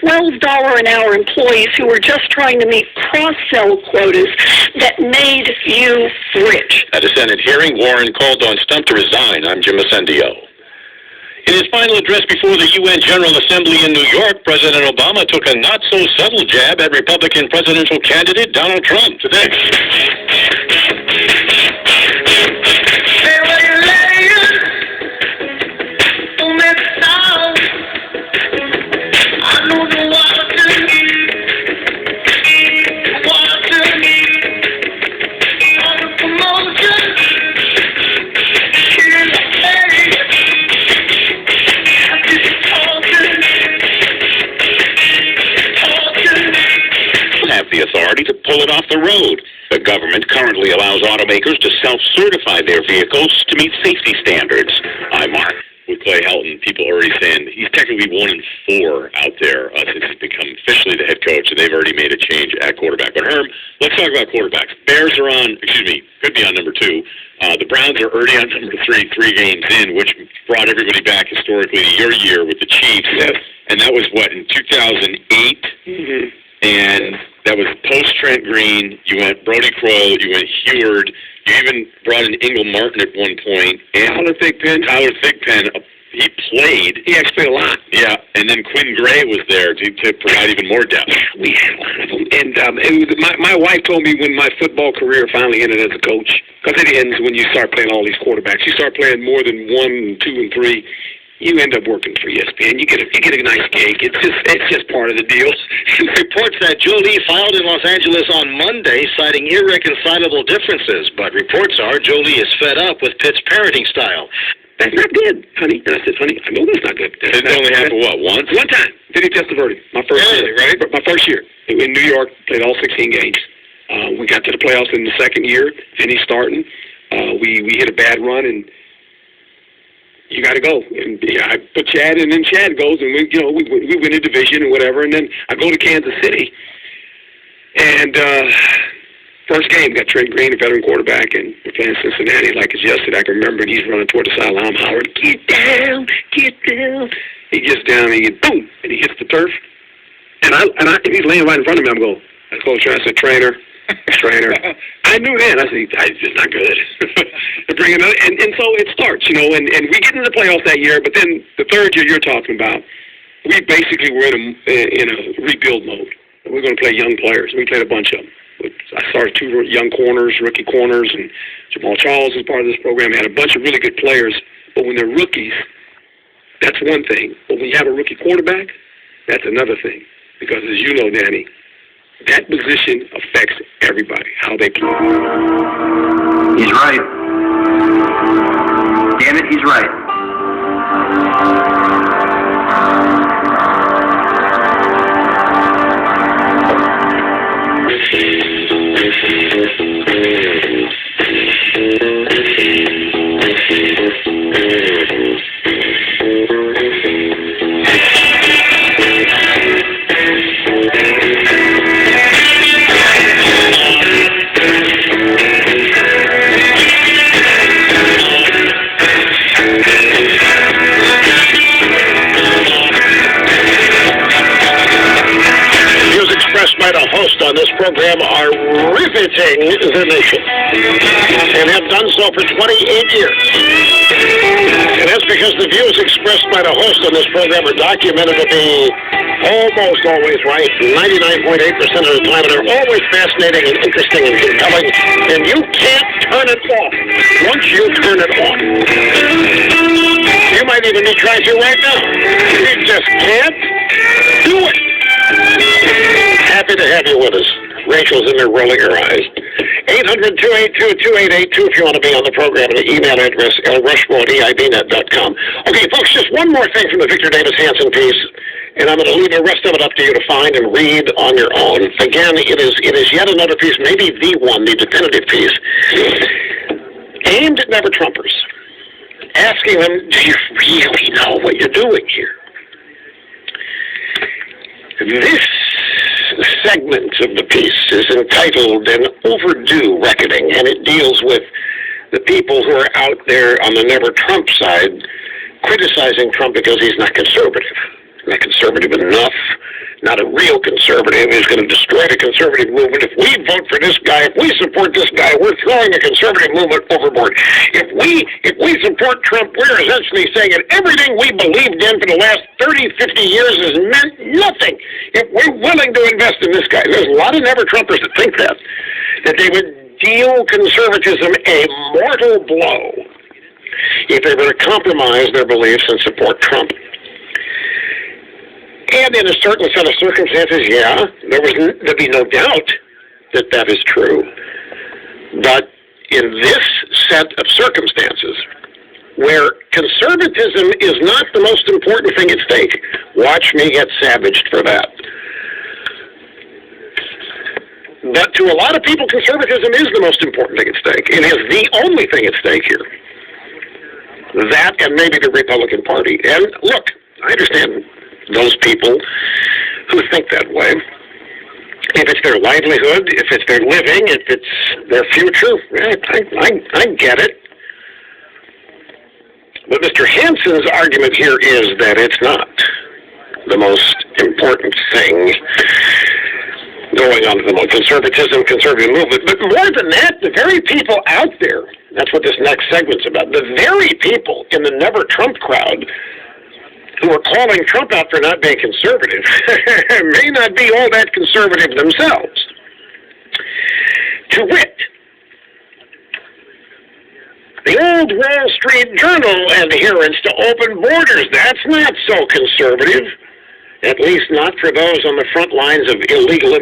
$12 an hour employees who were just trying to meet cross-sell quotas that made you rich. At a Senate hearing, Warren called on Stump to resign. I'm Jim Ascendio. In his final address before the UN General Assembly in New York, President Obama took a not-so-subtle jab at Republican presidential candidate Donald Trump today. The authority to pull it off the road. The government currently allows automakers to self-certify their vehicles to meet safety standards. I'm Mark. With Clay Helton, people are already saying he's technically 1-4 out there since he's become officially the head coach, and they've already made a change at quarterback. But Herm, let's talk about quarterbacks. Bears are on, could be on number 2. The Browns are already on number 3, 3 games in, which brought everybody back historically to your year with the Chiefs. Yes. And that was, in 2008? Mm-hmm. And that was post-Trent Green. You went Brody Croyle. You went Heward. You even brought in Ingle Martin at one point. And Tyler Thigpen. He played. He actually played a lot. Yeah, and then Quinn Gray was there to provide even more depth. Yeah, we had a lot of them. And it was, my wife told me when my football career finally ended as a coach, because it ends when you start playing all these quarterbacks. You start playing more than 1, 2, and 3. You end up working for ESPN. You get a nice gig. It's just part of the deal. Reports that Jolie filed in Los Angeles on Monday, citing irreconcilable differences. But reports are Jolie is fed up with Pitt's parenting style. That's not good, honey. And I said, honey, I know that's not good. It only happened, once? One time. Did he test the verdict? My first year, right? My first year. In New York, played all 16 games. We got to the playoffs in the second year, Vinny starting. We hit a bad run, and you got to go. And I put Chad, and then Chad goes, and we win a division and whatever. And then I go to Kansas City, and first game got Trent Green, a veteran quarterback, and we're playing Cincinnati like it's yesterday. I can remember, and he's running toward the sideline. I'm hollering, "Get down, get down!" He gets down, and he gets boom, and he hits the turf. And he's laying right in front of me. I'm going, I said, trainer. I knew then. I said, it's just not good. Bring another, and so it starts, and we get into the playoffs that year. But then the third year you're talking about, we basically were in a rebuild mode. We're going to play young players. We played a bunch of them. I started 2 young corners, rookie corners, and Jamal Charles is part of this program. We had a bunch of really good players, but when they're rookies, that's one thing. But when you have a rookie quarterback, that's another thing. Because as you know, Danny, that position affects everybody, how they play. He's right. Damn it, he's right. By the host on this program are riveting the nation and have done so for 28 years. And that's because the views expressed by the host on this program are documented to be almost always right, 99.8% of the time, and are always fascinating and interesting and compelling, and you can't turn it off once you turn it on. You might even be trying to right now. You just can't do it. Happy to have you with us. Rachel's in there rolling her eyes. 800-282-2882 if you want to be on the program. The email address, lrushmore@eibnet.com. Okay, folks, just one more thing from the Victor Davis Hanson piece, and I'm going to leave the rest of it up to you to find and read on your own. Again, it is yet another piece, maybe the one, the definitive piece, aimed at never-Trumpers, asking them, do you really know what you're doing here? This segment of the piece is entitled An Overdue Reckoning, and it deals with the people who are out there on the never-Trump side criticizing Trump because he's not conservative. Not conservative enough, not a real conservative, is going to destroy the conservative movement. If we vote for this guy, if we support this guy, we're throwing the conservative movement overboard. If we support Trump, we're essentially saying that everything we believed in for the last 30, 50 years has meant nothing. If we're willing to invest in this guy, there's a lot of never-Trumpers that think that they would deal conservatism a mortal blow if they were to compromise their beliefs and support Trump. And in a certain set of circumstances, yeah, there'd be no doubt that that is true. But in this set of circumstances, where conservatism is not the most important thing at stake, watch me get savaged for that. But to a lot of people, conservatism is the most important thing at stake. It is the only thing at stake here. That and maybe the Republican Party. And look, I understand those people who think that way. If it's their livelihood, if it's their living, if it's their future, I get it. But Mr. Hansen's argument here is that it's not the most important thing going on at the moment. Conservatism, conservative movement. But more than that, the very people out there, that's what this next segment's about, the very people in the Never Trump crowd who are calling Trump out for not being conservative may not be all that conservative themselves. To wit, the old Wall Street Journal adherence to open borders, that's not so conservative, at least not for those on the front lines of illegal